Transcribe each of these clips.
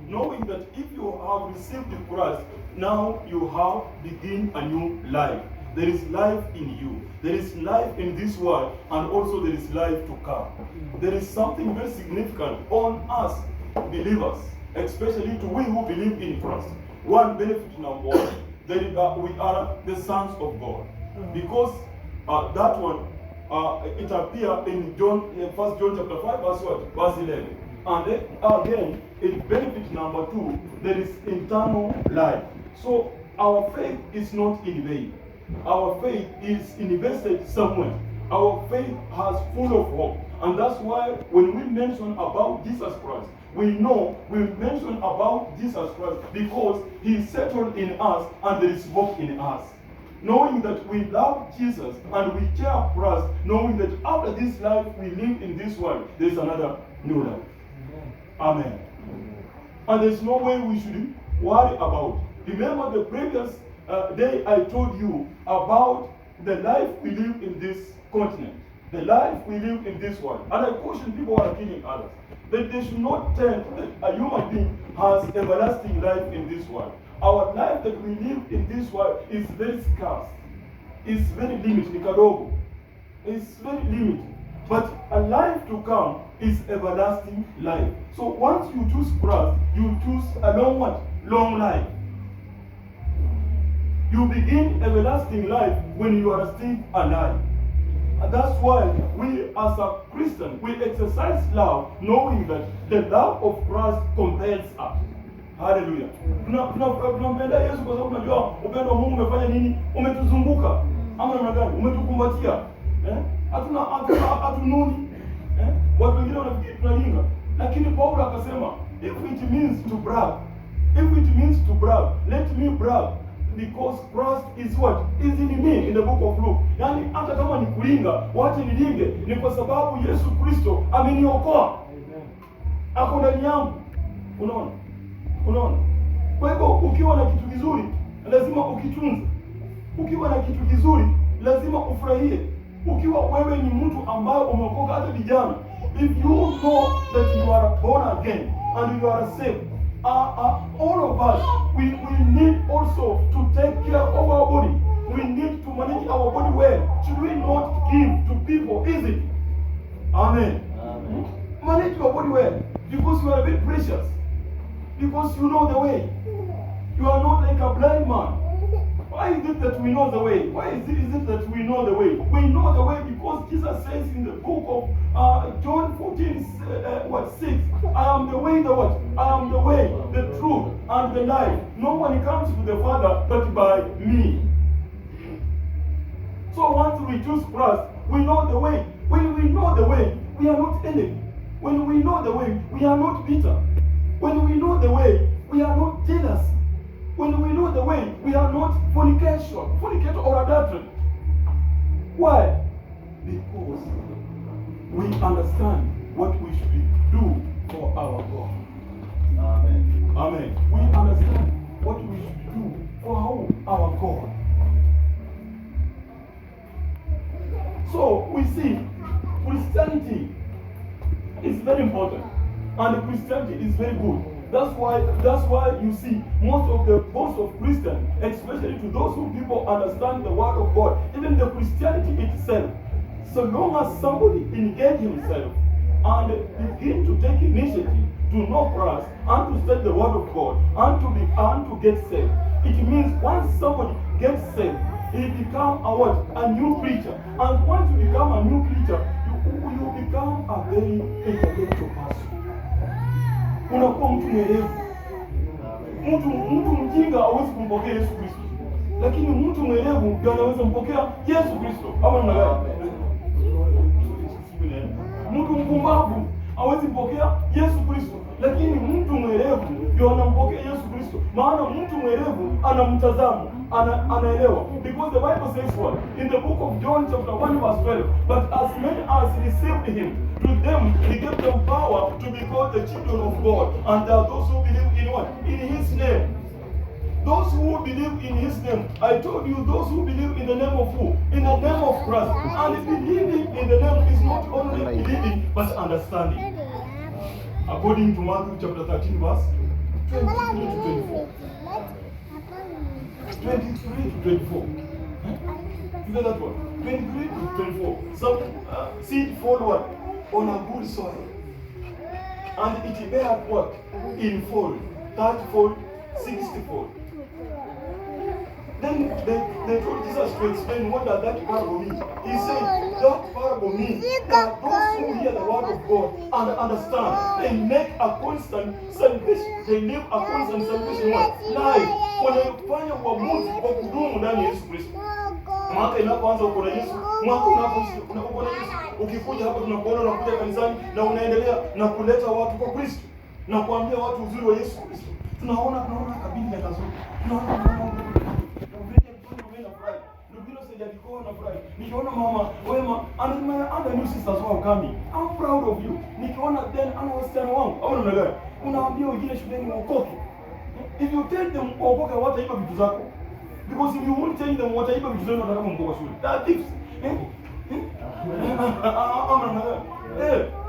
knowing that if you have received Christ, now you have begin a new life. There is life in you. There is life in this world, and also there is life to come. There is something very significant on us believers, especially to we who believe in Christ. One benefit number one, that we are the sons of God, because that one it appears in John, 1 John chapter 5, verse what? Verse 11. And then again, in benefit number two, there is eternal life. So our faith is not in vain. Our faith is invested somewhere. Our faith has full of hope. And that's why when we mention about Jesus Christ, we know we mention about Jesus Christ because he settled in us and there is hope in us. Knowing that we love Jesus and we care for us, knowing that after this life we live in this world, there is another new life. Amen. And there's no way we should worry about. Remember the previous day I told you about the life we live in this continent, the life we live in this world. And I caution people who are killing others that they should not think that a human being has everlasting life in this world. Our life that we live in this world is very scarce. It's very limited. It's very limited. But a life to come is everlasting life. So once you choose Christ, you choose a long life. You begin everlasting life when you are still alive. And that's why we as a Christian, we exercise love, knowing that the love of Christ compels us. Hallelujah. Tunampenda Yesu kwa sababu tunajua upendo wa Mungu umefanya nini? Umetuzunguka. Ama namna gani? Umetukumbatia. Hatununi. Watu wengine wanafikiri tunalinga. Lakini Paulo akasema, if it means to brag, let me brag. Because Christ is what? Is in me, in the book of Luke. Yani hata kama ni kulinga, wacha nilinge, ni kwa sababu Yesu Kristo ameniokoa. Ako ndani yangu. Unaona? Kwa hivyo ukiwa na kitu kizuri, lazima ukitunze. Ukiwa na kitu kizuri, lazima ufurahie. Ukiwa wewe ni mtu ambaye umeokoka, hata vijana, if you know that you are born again and you are saved, all of us, we need also to take care of our body. We need to manage our body well. Should we not give to people easily? Amen. Manage your body well, because you are very precious. Because you know the way. You are not like a blind man. Why is it that we know the way? Why is it that we know the way? We know the way because Jesus says in the book of John 14, 6, I am the way, I am the way, the truth, and the life. No one comes to the Father but by me. So once we choose Christ, we know the way. When we know the way, we are not enemy. When we know the way, we are not bitter. When we know the way, we are not jealous. When we know the way, we are not fornicator or adultery. Why? Because we understand what we should do for our God. Amen. Amen. We understand what we should do for our God. So we see Christianity is very important, and Christianity is very good. That's why you see most of Christians, especially to those who people understand the word of God, even the Christianity itself, so long as somebody engage himself and begin to take initiative to know Christ and to study the word of God and to get saved, it means once somebody gets saved, he become a new creature. And once you become a new creature, you become a very intellectual person. Unakuwa mtu mwerevu. Mtu mjinga hawezi kumpokea Yesu Kristo. Lakini mtu mwerevu ndio anaweza kumpokea Yesu Kristo. Ama namna gani? Mtu mpumbavu hawezi kupokea Yesu Kristo. Lakini mtu mwerevu ndio anampokea Yesu Kristo. Maana mtu mwerevu anamtazama, anaelewa. Because the Bible says what? In the book of John chapter 1 verse 12, but as many as received him, to them he gave them power to be called the children of God. And there are those who believe in what? In his name. Those who believe in his name. I told you, those who believe in the name of who? In the name of Christ. And believing in the name is not only believing, but understanding. According to Matthew chapter 13 verse 23 to 24. 23 to 24. You know that one? 23 to 24. Some seed fall what? On a good soil. And it bear what? In fold. 30 fold, 60 fold. Then they told Jesus to explain what does that parable mean. He said that parable means that those who hear the word of God and understand, they make a constant salvation. They live a constant salvation life. Wanafanya uamuzi wa kudumu ndani ya Yesu Kristo. Mwaka inapoanza uko na Yesu, mwaka unapokuwa na Yesu, ukikuja hapa tunakuona unakuja kanisani na unaendelea na kuleta watu kwa Kristo na kuambia watu uzuri wa Yesu Kristo. Tunaona kabili ya kazuri. Tunaona nikiona mama wema and my other new sisters who are coming, I'm proud of you. Nikiona then ana wasichana wangu au namna gani, unaambia wengine shuleni waokoke. If you tell them waokoke, wataiba vitu zako, because if you won't tell them wataiba vitu zako hata kama mko shule, that thieves.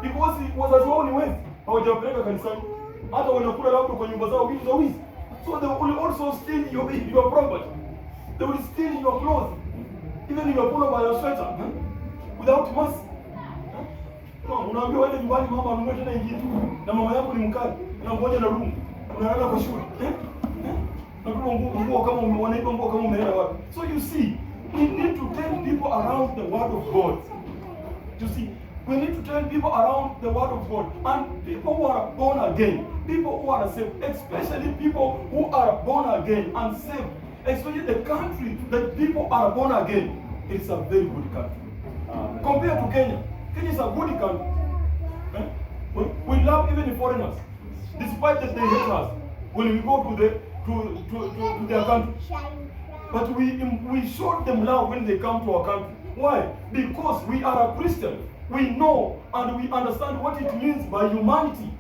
Because wazazi wao ni wezi, hawajapeleka kanisani, hata wanakula labda kwa nyumba zao vitu za wizi, so they will also steal your property. They will steal your clothes. Even if you pull by your sweater, without mercy. Unaambiwa waende nyumbani mama anunue tena ingine. Na mama yako ni mkali. Unangoja na room. Unaenda kwa shule. Na kwa nguo kama wanaiba nguo kama umeenda wapi. So you see, we need to tell people around the word of God. You see, we need to tell people around the word of God. And people who are born again, people who are saved, especially people who are born again and saved. Especially the country that people are born again, it's a very good country. Compared to Kenya, Kenya is a good country. We love even the foreigners, despite that they hate us when we go to their country. But we show them love when they come to our country. Why? Because we are a Christian. We know and we understand what it means by humanity,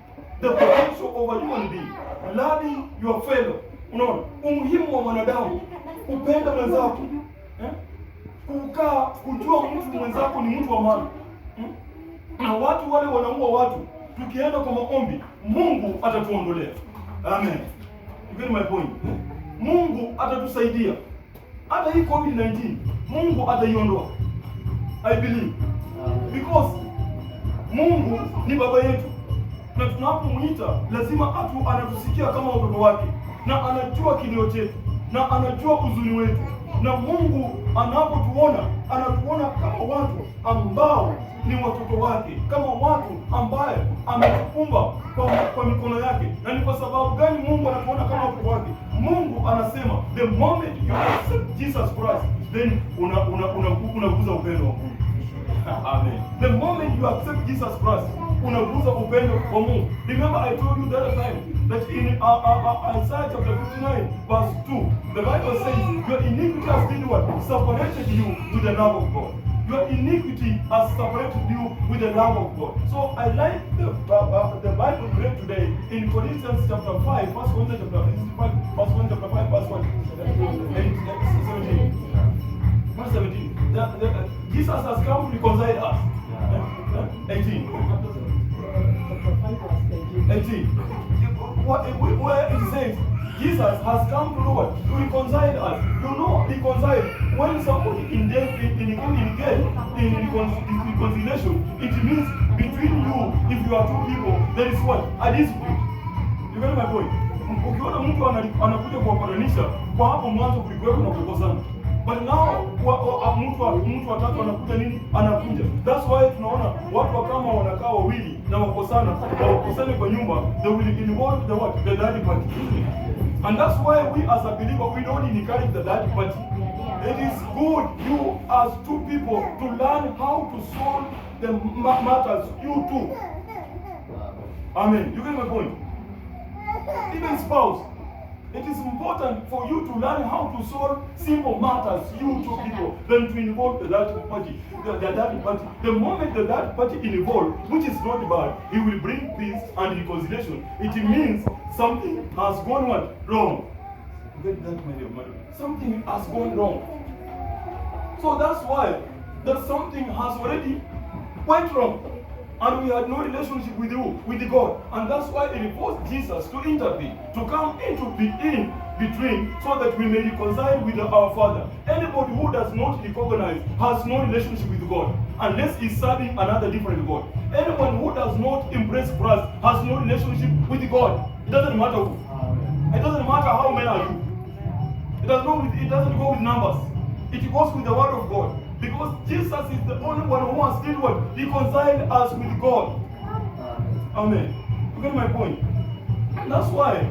the potential of a human being, loving your fellow. Unaona umuhimu wa mwanadamu, upenda mwenzako, kujua mtu mwenzako ni mtu wa maana. Na watu wale wanaua watu, tukienda kwa maombi, Mungu atatuondolea. Amen. You get my point? Mungu atatusaidia. Hata hii COVID-19, Mungu ataiondoa. I believe. Because Mungu ni baba yetu. Na tunapomuita lazima anatusikia kama watoto wake. Na anajua kilio chetu, na anajua huzuni wetu. Na Mungu anapotuona, anatuona kama watu ambao ni watoto wake, kama watu ambaye ametuumba kwa mikono yake. Na ni kwa sababu gani Mungu anatuona kama watoto wake? Mungu anasema the moment you accept Jesus Christ, then unaguza upendo wa Mungu. Amen. The moment you accept Jesus Christ, unaguza upendo wa Mungu. Remember I told you the other time that in Isaiah chapter 59 verse 2, the Bible says your iniquity has did what? Separated you with the love of God. Your iniquity has separated you with the love of God. So I like the Bible read today in Corinthians chapter 5, verse 1 chapter 5, verse 1, 17. Verse 17. Jesus has come to reconcile us. 18. 18. Where it says Jesus has come to what? To reconcile us. You know, reconcile. When somebody in reconciliation, it means between you, if you are two people, there is what? A dispute. You get my point? Ukiona mtu anakuja kuwapatanisha, kwa hapo mwanzo kulikuwa na kukosana. But now mtu watatu anakuja nini? Anakuja. That's why tunaona watu kama wanakaa wawili na wakosana kwa nyumba, they will involve the what? The third party. And that's why we as a believer, we don't encourage the third party. It is good you as two people to learn how to solve the matters, you too. Amen. You get my point? Even spouse, it is important for you to learn how to solve simple matters, you two people, than to involve the third party. The moment the third party is involved, which is not bad, he will bring peace and reconciliation. It means something has gone what? Wrong. Get that, my dear mother. Something has gone wrong. So that's why that something has already went wrong. And we had no relationship with you, with God. And that's why it forced Jesus to intervene, to come in between, so that we may reconcile with our Father. Anybody who does not recognize has no relationship with God, unless he's serving another different God. Anyone who does not embrace Christ has no relationship with God. It doesn't matter who. It doesn't matter how many are you. It doesn't go with numbers. It goes with the word of God. Because Jesus is the only one who has still what? Reconciled us with God. Amen. You get my point? And that's why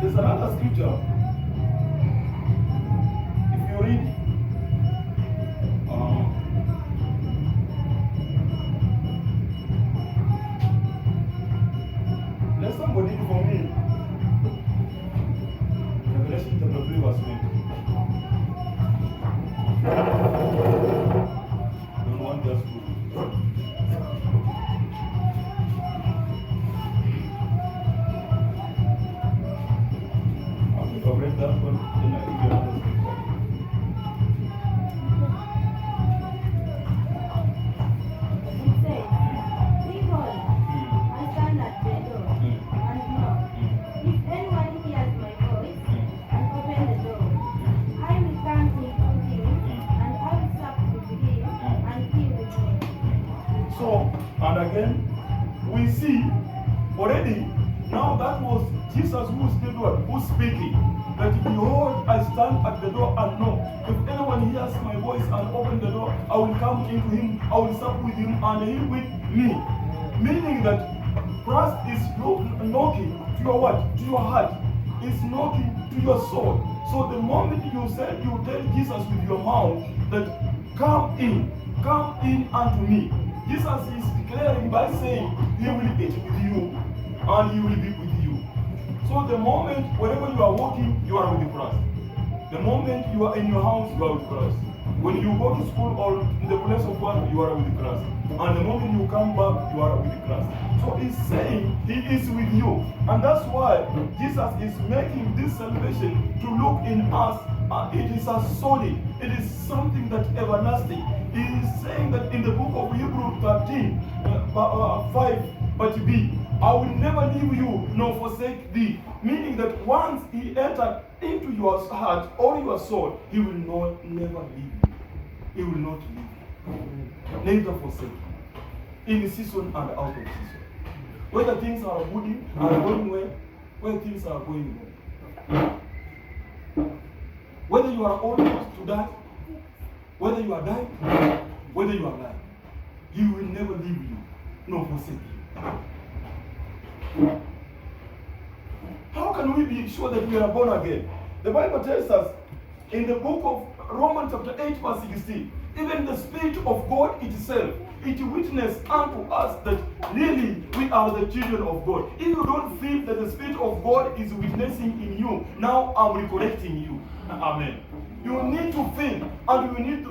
there's another scripture. If you read let somebody read for me. Revelation chapter 3 verse 20. Don't want just to. If I read that one, then I give you another scripture. It says, "Behold, I stand at the door and knock. If anyone hears my voice and open the door, I will come into him, and I will sup with him, and he with me." So, and again, we see already, now that was Jesus who's speaking. That behold, I stand at the door and knock. If anyone hears my voice and open the door, I will come into him, I will sup with him, and he with me. Meaning that Christ is knocking to your what? To your heart. Is knocking to your soul. So the moment you tell Jesus with your mouth that come in unto me. Jesus is declaring by saying he will eat with you and he will be with you. So the moment wherever you are walking, you are with Christ. The moment you are in your house, you are with Christ. When you go to school or in the place of work, you are with Christ. And the moment you come back, you are with Christ. So he's saying he is with you. And that's why Jesus is making this salvation to look in us. It is a solid. It is something that everlasting. He is saying that in the book of Hebrews 13, 5, but B, I will never leave you nor forsake thee. Meaning that once he entered into your heart or your soul, he will never leave you. He will not leave you. Neither forsake you. In season and out of season. Whether things are good, are going well, whether things are going well. Whether you are almost to die, whether you are dying, whether you are alive, he will never leave you nor forsake you. How can we be sure that we are born again? The Bible tells us in the book of Romans chapter 8 verse 16, even the Spirit of God itself, it witness unto us that really we are the children of God. If you don't feel that the Spirit of God is witnessing in you, now I'm recollecting you. Amen. You need to feel, and you need to,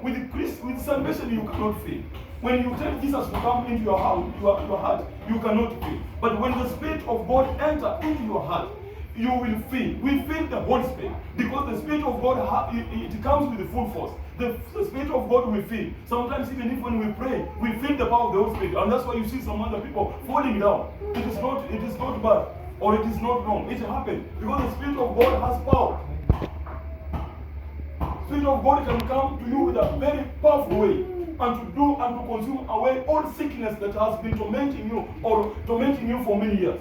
with salvation you cannot feel. When you tell Jesus to come into your house, your heart, you cannot feel. But when the Spirit of God enters into your heart, you will feel. We feel the Holy Spirit because the Spirit of God it comes with the full force. The Spirit of God we feel. Sometimes even if when we pray, we feel the power of the Holy Spirit, and that's why you see some other people falling down. It is not bad or it is not wrong. It happens because the Spirit of God has power. Spirit of God can come to you with a very powerful way and to do and to consume away all sickness that has been tormenting you or tormenting you for many years.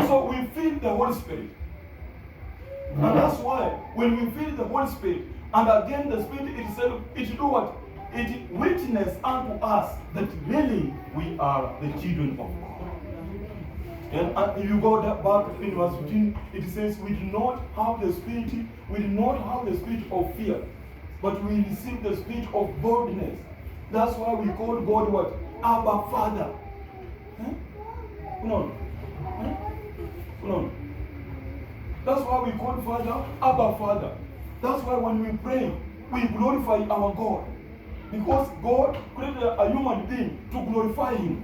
So we feel the Holy Spirit. And that's why when we feel the Holy Spirit, and again the Spirit itself, it do what? It witness unto us that really we are the children of God. And if you go back in verse 15, it says, we do not have the spirit of fear, but we receive the spirit of boldness. That's why we call God what? Abba Father. No. That's why we call Father Abba Father. That's why when we pray, we glorify our God. Because God created a human being to glorify Him.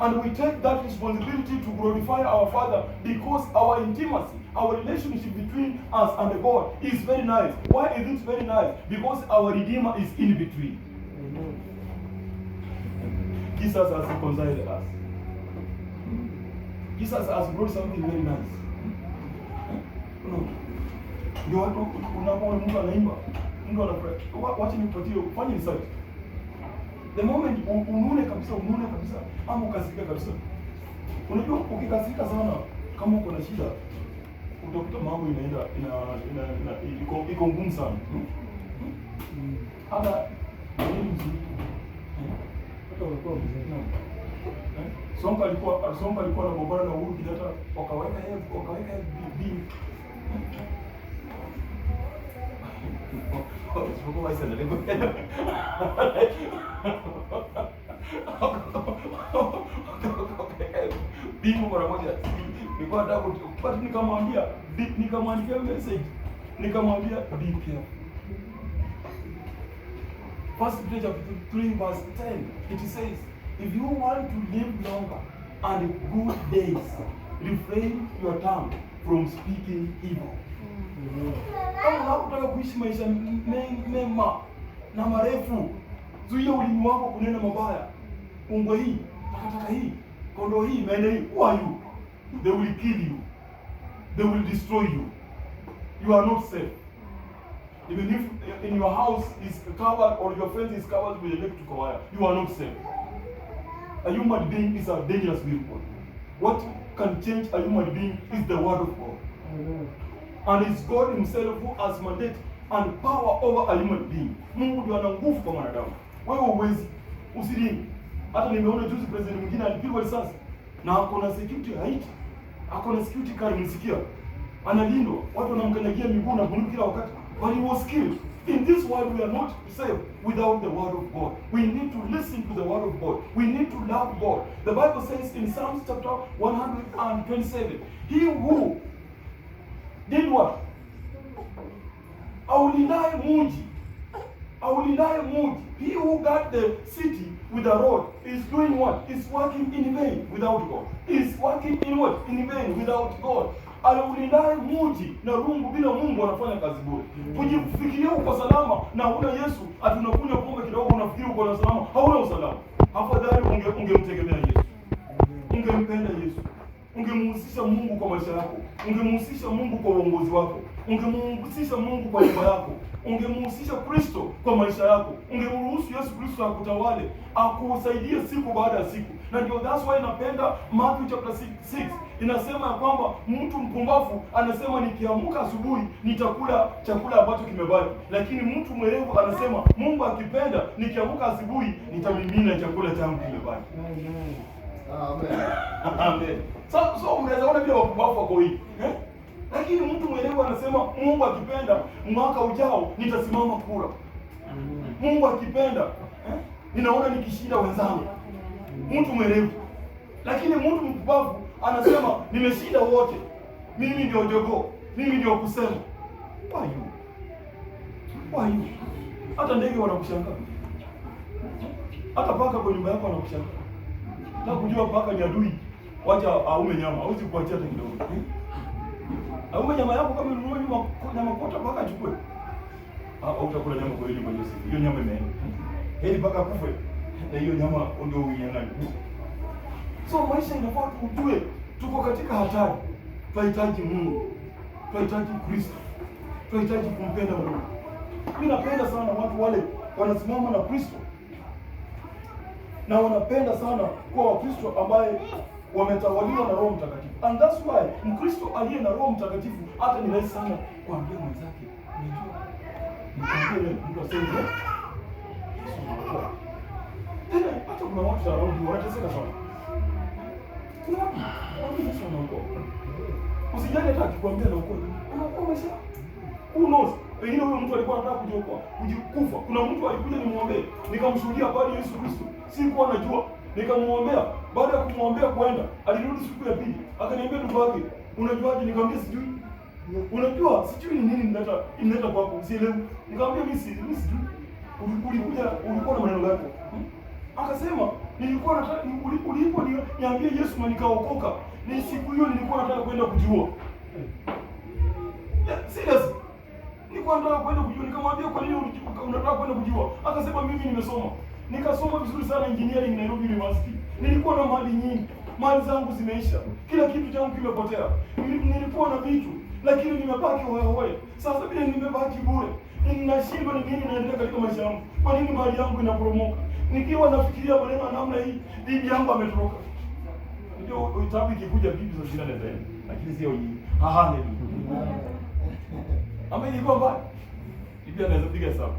And we take that responsibility to glorify our Father because our intimacy, our relationship between us and God is very nice. Why is it very nice? Because our Redeemer is in between. Jesus has reconciled us. Jesus has brought something very nice. Ndio watu unapoona mtu anaimba, mtu anafurahi. Wacha nipatie, fanya research. The moment unune kabisa, ama ukasirika kabisa. Unajua ukikasirika sana, kama uko na shida, utakuta mambo inaenda iko ngumu sana. Hata nini mzuri. Hata walikuwa mzuri. Songa alikuwa na gombana na Uhuru Kenyatta, wakaweka bibi. Sikuwa waisa na lengo. Bibi mara moja. Nilikuwa nataka kupata, nikamwandikia message. Nikamwambia be careful. First Peter chapter 3 verse 10, it says, if you want to live longer and good days, refrain your tongue from speaking evil. Kama unataka kuishi maisha mema na marefu, zuia ulimi wako kunena mabaya. Ungwe hii, takataka hii, kondo hii, mende hii, who are you? They will kill you. They will destroy you. You are not safe. Even if in your house is covered or your fence is covered with electrical wire, you are not safe. A human being is a dangerous vehicle. What can change a human being is the word of God. And it's God himself who has mandate and power over a human being. Mungu ndio ana nguvu kwa mwanadamu. Wewe uwezi, usidini. Hata nimeona juzi president mwingine alipigwa risasi na akona security haiti. Akona security car msikia. Analindwa, watu wanamkanyagia miguu na bunduki kila wakati. But he was killed. In this world we are not safe without the word of God. We need to listen to the word of God. We need to love God. The Bible says in Psalms chapter 127, he who did what? Aulindaye muji. He who got the city with a road is doing what? Is working in vain without God. Is working in what? In vain without God. Aulindaye muji na rungu bila Mungu anafanya kazi bure. Kujifikiria uko salama na huna Yesu, ati unakunywa pombe kidogo unafikiri uko na salama, hauna usalama. Afadhali ungemtegemea Yesu. Ungempenda Yesu. Ungemhusisha Mungu kwa maisha yako. Ungemhusisha Mungu kwa uongozi wako. Ungemhusisha Mungu kwa nyumba yako. Ungemhusisha Kristo kwa maisha yako. Ungemruhusu Yesu Kristo akutawale, akusaidie siku baada ya siku. Na ndio that's why napenda Matthew chapter 6 inasema ya kwamba mtu mpumbavu anasema nikiamka asubuhi nitakula chakula ambacho kimebaki, lakini mtu mwerevu anasema Mungu akipenda nikiamka asubuhi nitamimina chakula changu kimebaki. Amen. So unaweza ona pia wapumbavu wako hivi. Lakini mtu mwerevu anasema Mungu akipenda mwaka ujao nitasimama kura. Mungu akipenda ninaona nikishinda wenzangu. Mtu mwerevu. Lakini mtu mpumbavu anasema nimeshinda wote. Mimi ndio jogoo. Mimi ndio kusema. Why you? Hata ndege wanakushangaa. Hata paka kwa nyumba yako wanakushangaa. Na kujua paka ni adui. Wacha aume nyama, hauwezi kuachia hata kidogo. Aume nyama yako kama ununua nyama kota paka achukue. Au utakula nyama kwa ile moja siku. Hiyo nyama imeenda. Heri paka kufe. Na hiyo nyama ndio uinyang'anya. So maisha inafaa tujue tuko katika hatari. Tunahitaji Mungu. Tunahitaji Kristo. Tunahitaji kumpenda Mungu. Mimi napenda sana watu wale wanasimama na Kristo. Na wanapenda sana kuwa Wakristo ambaye wametawaliwa na Roho Mtakatifu. And that's why Mkristo aliye na Roho Mtakatifu hata ni rahisi sana kuambia mwenzake, unajua mtu aseme tena. Hata kuna watu wanateseka sana. Kuna watu wanateseka sana huko. Usijali hata akikwambia na ukweli. Unakuwa maisha. Who knows? Pengine huyo mtu alikuwa anataka kujikufa. Kuna mtu alikuja nimwombee, nikamshuhudia habari ya Yesu Kristo. Sikuwa najua, nikamwombea. Baada ya kumwombea kwenda, alirudi siku ya pili. Akaniambia ndugu yake, unajuaje? Nikamwambia sijui. Unajua sijui ni nini inaleta kwako, usielewi. Nikamwambia mimi sijui. Ulikuwa na maneno gani? Akasema nilikuwa nataka ulipo niambie Yesu na nikaokoka. Ni siku hiyo nilikuwa nataka kwenda kujua. Serious. Nilikuwa nataka kwenda kujua, nikamwambia kwa nini unataka kwenda kujua? Akasema mimi nimesoma. Nikasoma vizuri sana engineering Nairobi University. Nilikuwa na mali nyingi. Mali zangu zimeisha. Kila kitu changu kimepotea. Nilikuwa na vitu, lakini nimebaki wewe. Sasa vile nimebaki bure. Ninashindwa ni nini naendelea katika maisha yangu. Kwa nini mali yangu inaporomoka? Nikiwa nafikiria maneno namna hii, bibi yangu ametoroka. Ndio itabu ikikuja bibi za jina ndio. Lakini sio hii. Haleluya. Ameni kwamba bibi anaweza piga hesabu.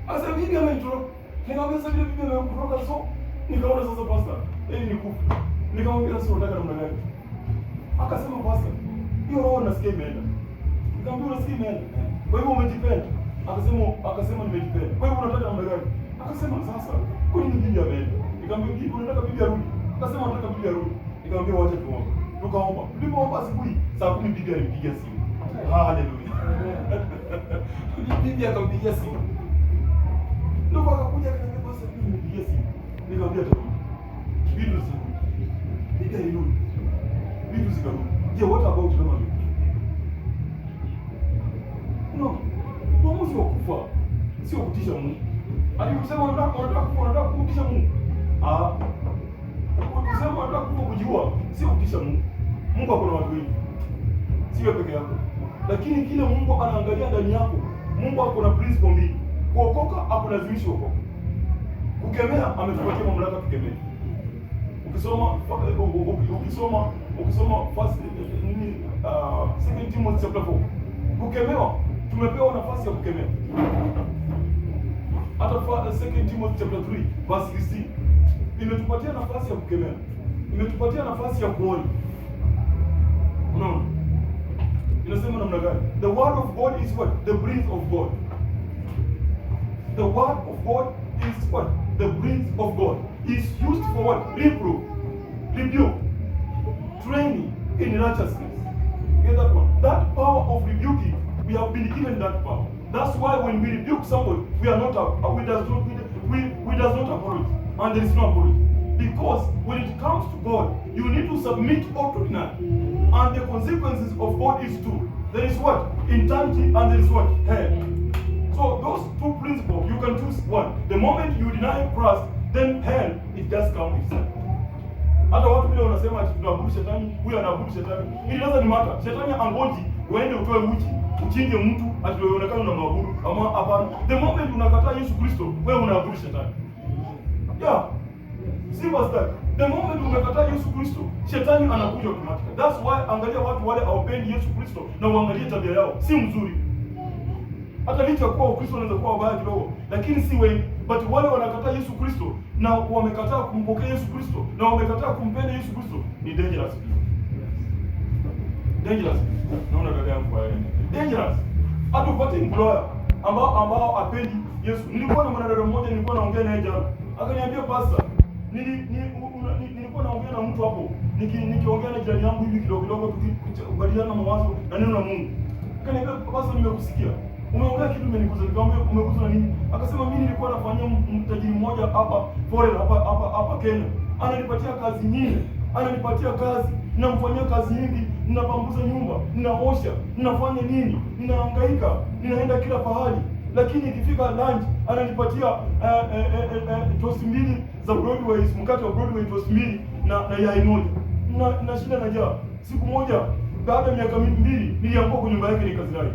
Asa bibi ametoroka. Nikamwambia sasa bibi ametoroka, so nikaona sasa pasta, ni kufa. Nikamwambia sasa unataka namna gani? Akasema pasta, hiyo roho nasikia imeenda. Nikamwambia unasikia imeenda. Kwa hivyo umejipenda. Akasema nimejipenda. Kwa hivyo unataka namna gani? Akasema sasa, kwa nini bibi ameenda? Nikamwambia bibi unataka bibi arudi. Akasema nataka bibi arudi. Nikamwambia wacha tuombe. Tukaomba. Tulipoomba asubuhi saa 10 bibi alipigia simu. Haleluya. Bibi akampigia simu. Ndio akakuja akaniambia basi bibi nipigia simu. Nikamwambia tarudi. Bibi zirudi. Bibi alirudi. Bibi zikarudi. Je, what about kama bibi? No. Uamuzi wa kufa sio kutisha Mungu. Alikusema unataka kutisha Mungu. Ukisema unataka kujua sio kutisha Mungu. Mungu ako na watu wengi. Sio peke yako. Lakini kile Mungu anaangalia ndani yako. Mungu ako na principle mbili. Kuokoka hakulazimisha kuokoka. Kukemea ametupatia mamlaka kukemea. Ukisoma first second Timothy chapter 4. Kukemewa tumepewa nafasi ya kukemea. Hata second Timothy chapter 3 verse 16 imetupatia nafasi ya kukemea. Imetupatia nafasi ya kuonya. Unaona? Inasema namna gani? The word of God is what? The breath of God. The word of God is what? The breath of God. Is used for what? Reproof, rebuke, training in righteousness. Get that one? That power of rebuking, we have been given that power. That's why when we rebuke somebody, we does not apologize, and there is no apology. Because when it comes to God, you need to submit ordinarily, and the consequences of God is two. There is what? Eternity, and there is what? Hell. So those two principles, you can choose one. The moment you deny Christ, then hell, it just comes itself. Hata watu vile wanasema ati tunaabudu shetani, huyu anaabudu shetani. It doesn't matter. Shetani angoji uende utoe uchi, uchinje mtu ati uonekane unamwabudu. Ama hapana. The moment unakataa Yesu Kristo, wewe unaabudu shetani. Yeah. Simple as that. The moment unakataa Yesu Kristo, shetani anakuja automatically. That's why angalia watu wale hawapendi Yesu Kristo na uangalie tabia yao. Si mzuri. Hata licha kuwa Ukristo unaweza kuwa wabaya kidogo, lakini si wengi. But wale wanakataa Yesu Kristo na wamekataa kumpokea Yesu Kristo na wamekataa kumpenda Yesu Kristo ni dangerous. Dangerous. Naona dada yangu kwa yeye. Dangerous. Hata upate employer ambao apendi Yesu. Nilikuwa na mwanadada mmoja nilikuwa naongea naye jana. Akaniambia pastor, nilikuwa naongea na mtu hapo. Nikiongea na jirani yangu hivi kidogo kidogo tukibadilishana mawazo na neno la Mungu. Akaniambia pastor, nimekusikia. Umeongea kitu imenigusa. Nikamwambia umeguswa na nini? Akasema mimi nilikuwa nafanyia mtajiri mmoja hapa foreign hapa Kenya. Ananipatia kazi nyingi. Ananipatia kazi, ninamfanyia kazi nyingi, ninapambuza nyumba, ninaosha, ninafanya nini? Ninahangaika, ninaenda kila pahali. Lakini ikifika lunch ananipatia toast mbili za Broadway, mkate wa Broadway toast mbili na yai moja. Na shida na njaa. Siku moja baada ya miaka 2 nilianguka kwa nyumba yake nikazirai.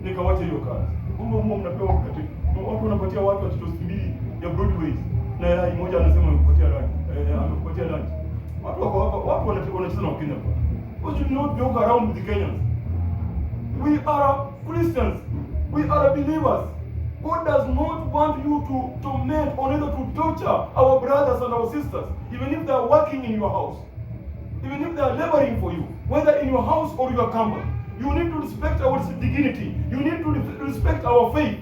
Nikawacha hiyo kazi. Mungu mnapewa mkate. Watu wanapatia watu toast mbili ya Broadway na yai moja, anasema anakupatia lunch. Anakupatia lunch. Watu wanacheza na Wakenya. We should not joke around with the Kenyans. We are Christians. We are believers. God does not want you to torment or either to torture our brothers and our sisters, even if they are working in your house, even if they are laboring for you, whether in your house or your company. You need to respect our dignity. You need to respect our faith.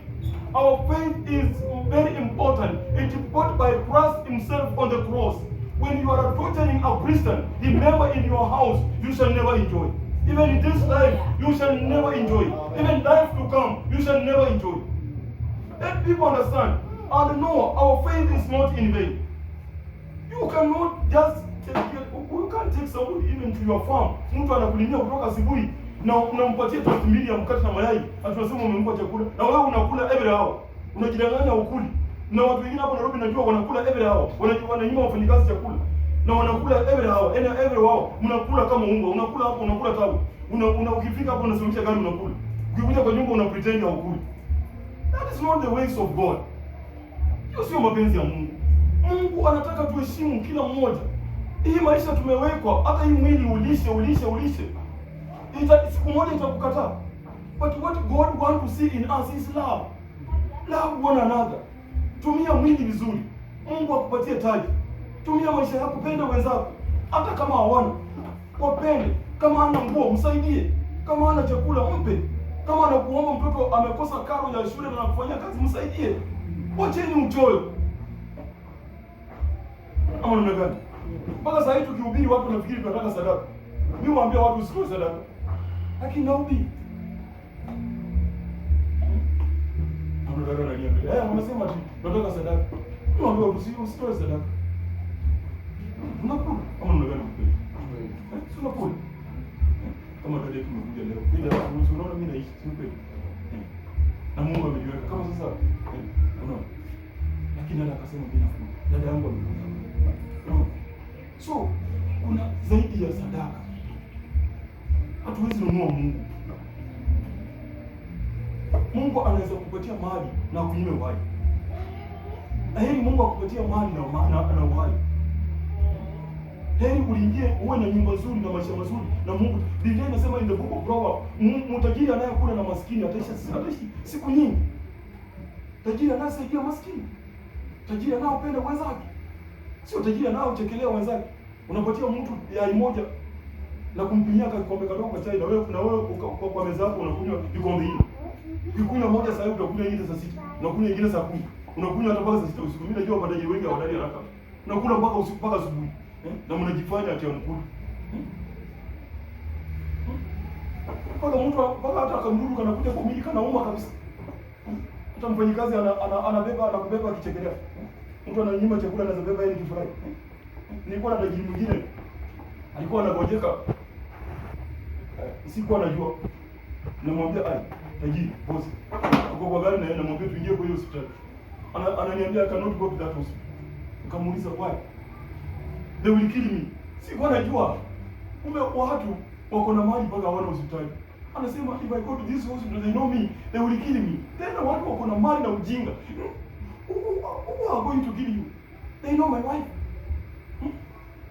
Our faith is very important. It is bought by Christ himself on the cross. When you are torturing a Christian, remember in your house, you shall never enjoy. Even in this life, you shall never enjoy. Even life to come, you shall never enjoy. Let people understand. And no, our faith is not in vain. You cannot just you can't take somebody even to your farm. Mtu anakulimia kutoka asubuhi na unampatia toast mbili ya mkate na mayai, atunasema umempa chakula, na wewe unakula every hour. Unajidanganya ukuli. Na watu wengine hapo Nairobi najua wanakula every hour. Wananyima wafanyikazi chakula. Na wanakula every hour, every hour. Mnakula kama unga, unakula hapo, unakula tabu. Ukifika hapo unasimamisha gari unakula. Ukikuja kwa nyumba una pretend haukuli. That is not the ways of God. Hiyo sio mapenzi ya Mungu. Mungu anataka tuheshimu kila mmoja. Hii maisha tumewekwa, hata hii mwili ulishe. Siku moja itakukataa. But what God wants to see in us is love. Love one another. Tumia mwili vizuri. Mungu akupatie taji. Tumia maisha yako, penda wenzako. Hata kama hawana, wapende. Kama hana nguo, msaidie. Kama hana chakula, mpe. Kama anakuomba mtoto amekosa karo ya shule na anakufanyia kazi, msaidie. Wacheni uchoyo. Ama namna gani? Mpaka sasa hivi tukihubiri watu wanafikiri tunataka sadaka. Mimi waambia watu usitoe sadaka. Lakini naombi. Tunataka na niambia. Wanasema ati tunataka sadaka. Mimi waambia watu usitoe sadaka. Unakula ama namna gani kweli? Sio kula. Kama dada tumekuja leo. Bila unaona mimi naishi sio kweli. Na Mungu amejiweka kama sasa. Unaona? Lakini dada akasema mimi nakula. Dada yangu amekuja. So, kuna zaidi ya sadaka. Hatuwezi nunua Mungu. Mungu anaweza kukupatia mali na kunyime uhai. Heri Mungu akupatia mali na uhai. Heri uliingie uwe na nyumba nzuri na maisha mazuri na Mungu. Biblia inasema in the book of Proverbs, mtajiri anayekula na maskini ataishi siku nyingi. Tajiri anayesaidia maskini. Tajiri anayependa wenzake. Sio tajiri anaochekelea wenzake. Unapatia mtu yai moja na kumpimia kikombe kadogo cha chai na wewe kwa meza yako unakunywa vikombe hili. Ukikunywa moja saa hiyo utakunywa nyingine saa 6. Unakunywa nyingine saa 10. Unakunywa hata mpaka saa 6 usiku. Mimi najua matajiri wengi hawadai haraka. Unakula mpaka usiku mpaka asubuhi. Na mnajifanya ati mkulu. Kwa mtu mpaka hata kamduru kanakuja kumili kanauma kabisa. Hata mfanyikazi anakubeba akichekelea. Mtu ananyima chakula na zabeba yeye kifurahi. Nilikuwa na tajiri mwingine. Alikuwa anagojeka. Sikuwa najua. Namwambia tajiri, boss. Uko kwa gari na yeye namwambia tuingie kwa hiyo hospitali. Ananiambia I cannot go to that hospital. Nikamuuliza why? They will kill me. Sikuwa najua. Kumbe watu wako na mali mpaka hawana hospitali. Anasema if I go to this hospital they know me, they will kill me. Tena watu wako na mali na ujinga. Who are going to kill you? They know my wife.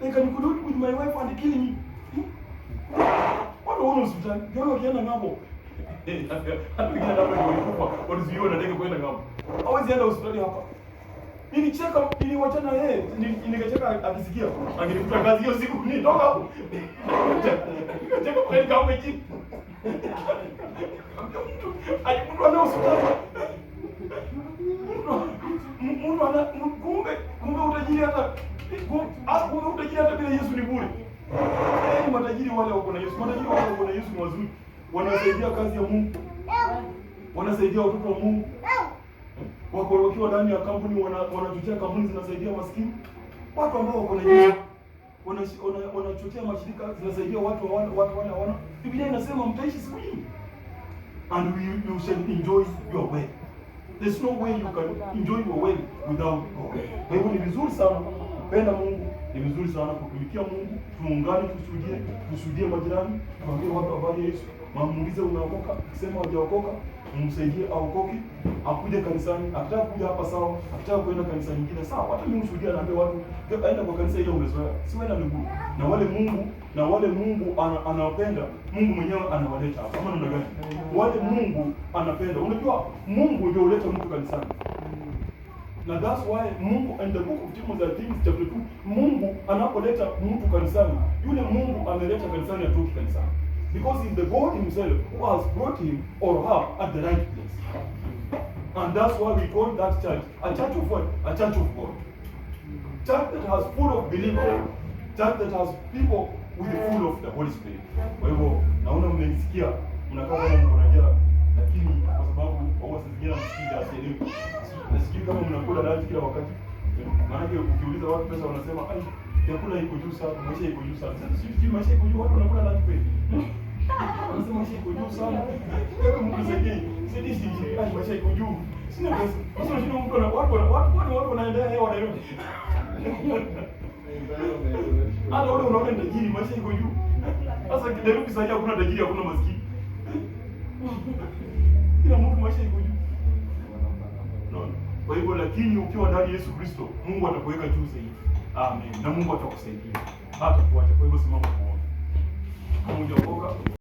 They can collude with my wife and kill me. Watu wana hospitali. Jana wakienda ng'ambo. Hata wengine labda ndio walikufa. Walizuiwa na ndege kwenda ng'ambo. Hawezi enda hospitali hapa. Nilicheka, niliwachana yeye, nikacheka akisikia. Angenikuta kazi hiyo siku nitoka hapo. Nikacheka kwa ile kama hivi. Alikuwa na hospitali. Mungu ana kumbe utajiri hata bila Yesu ni bure. Ni matajiri wale wako na Yesu. Matajiri wale wako na Yesu ni wazuri. Wanasaidia kazi ya Mungu. Wanasaidia watoto wa Mungu. Wako wakiwa ndani ya kampuni wanachochea kampuni zinasaidia maskini. Watu ambao wako na Yesu wanachochea mashirika zinasaidia watu wale hawana. Biblia inasema mtaishi siku nyingi. And you shall enjoy your way. There's no way you can enjoy your way without God. Kwa hivyo ni vizuri sana kupenda Mungu, ni vizuri sana kutumikia Mungu, tuungane, tushuhudie majirani, tuambie watu habari ya Yesu. Muulize unaokoka, akisema hajaokoka, msaidie aokoke, akuje kanisani, akitaka kuja hapa sawa, akitaka kwenda kanisa nyingine sawa. Hata mimi mshuhudia naambia watu, aenda kwa kanisa ile umezoea. Si wewe na miguu. Na wale Mungu anawapenda, Mungu mwenyewe anawaleta hapa. Kama namna gani? Wale Mungu anapenda. Unajua Mungu ndio huleta mtu kanisani. Na that's why Mungu in the book of Timothy I think chapter 2, Mungu anapoleta mtu kanisani, yule Mungu ameleta kanisani atoki kanisani. Because it's the God himself who has brought him or her at the right place. And that's why we call that church a church of what? A church of God. Church that has full of believers. Church that has people with the full of the Holy Spirit. Kwa hivyo, naona mmenisikia, mnakaa kama mko na njaa, lakini kwa sababu wao wasizingine msikia asielewi. Nasikika kama mnakula lunch kila wakati. Maana ukiuliza watu pesa wanasema ai chakula iko juu sana, maisha iko juu sana. Sisi maisha iko juu, watu wanakula lunch kweli. Wanasema maisha iko juu sana. Wewe mkusaidia, sisi ai maisha iko juu. Sina pesa. Sasa unashinda mtu na watu wanaendelea hewa wanarudi. Hata wale unaona tajiri maisha iko juu. Sasa kiderubi sasa hakuna tajiri, hakuna maskini. Kila mtu maisha iko juu. No. Kwa hivyo lakini ukiwa ndani Yesu Kristo, Mungu atakuweka juu zaidi. Amen. Na Mungu atakusaidia. Hata kuacha. Kwa hivyo simama muombe. Kama hujaokoka